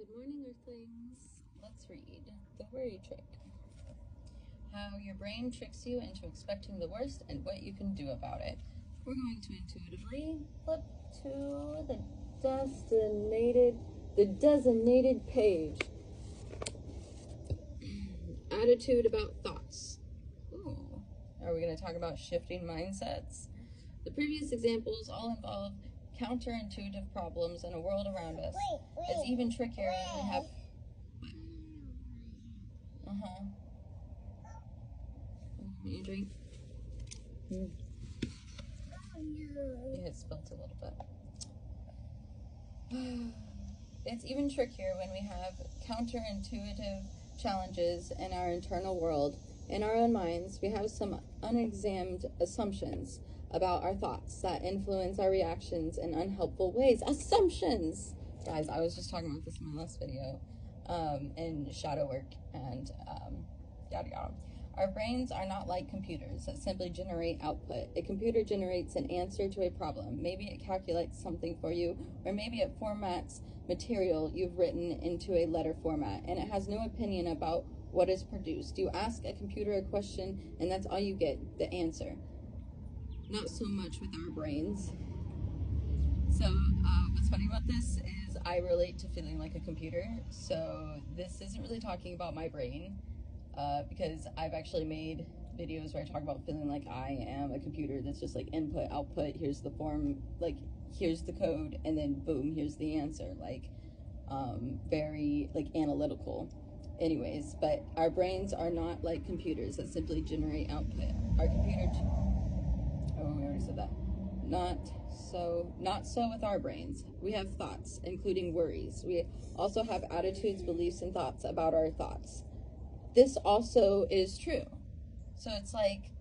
Good morning, Earthlings. Let's read The Worry Trick. How your brain tricks you into expecting the worst and what you can do about it. We're going to intuitively flip to the designated page. Attitude about thoughts. Ooh. Are we going to talk about shifting mindsets? The previous examples all involve counterintuitive problems in a world around us. It's even trickier when we have... Want you drink? Yeah, it spilled a little bit. It's even trickier when we have counterintuitive challenges in our internal world. In our own minds, we have some unexamined assumptions about our thoughts that influence our reactions in unhelpful ways. Assumptions! Guys, I was just talking about this in my last video, in shadow work and yada yada. Our brains are not like computers that simply generate output. A computer generates an answer to a problem. Maybe it calculates something for you, or maybe it formats material you've written into a letter format, and it has no opinion about what is produced. You ask a computer a question, and that's all you get, the answer. Not so much with our brains. So what's funny about this is I relate to feeling like a computer. So this isn't really talking about my brain, because I've actually made videos where I talk about feeling like I am a computer that's just like input, output, here's the form, like here's the code, and then boom, here's the answer. Like very like analytical. Anyways, but our brains are not like computers that simply generate output. Our computer... Oh, we already said that. Not so with our brains. We have thoughts, including worries. We also have attitudes, beliefs, and thoughts about our thoughts. This also is true. So it's like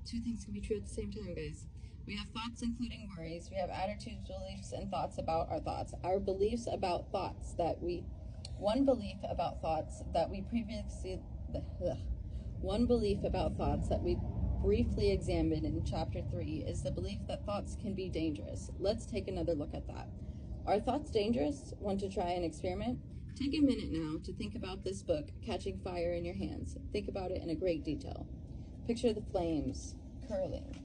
two things can be true at the same time, guys. We have thoughts, including worries. We have attitudes, beliefs, and thoughts about our thoughts. Our beliefs about thoughts that we... One belief about thoughts that we briefly examined in Chapter 3 is the belief that thoughts can be dangerous. Let's take another look at that. Are thoughts dangerous? Want to try an experiment? Take a minute now to think about this book catching fire in your hands. Think about it in a great detail. Picture the flames curling.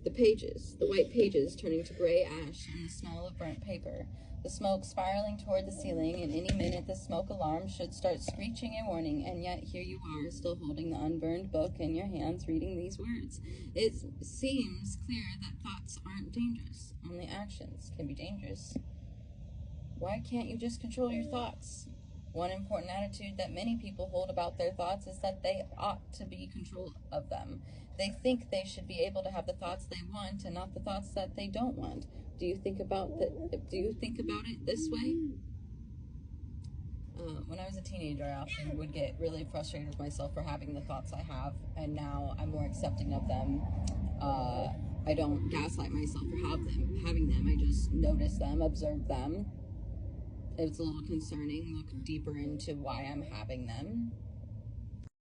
The pages, the white pages turning to gray ash and the smell of burnt paper. The smoke spiraling toward the ceiling, and any minute the smoke alarm should start screeching a warning, and yet here you are, still holding the unburned book in your hands, reading these words. It seems clear that thoughts aren't dangerous. Only actions can be dangerous. Why can't you just control your thoughts? One important attitude that many people hold about their thoughts is that they ought to be in control of them. They think they should be able to have the thoughts they want and not the thoughts that they don't want. Do you think about it this way? When I was a teenager, I often would get really frustrated with myself for having the thoughts I have, and now I'm more accepting of them. I don't gaslight myself for having them. I just notice them, observe them. It's a little concerning. Look deeper into why I'm having them.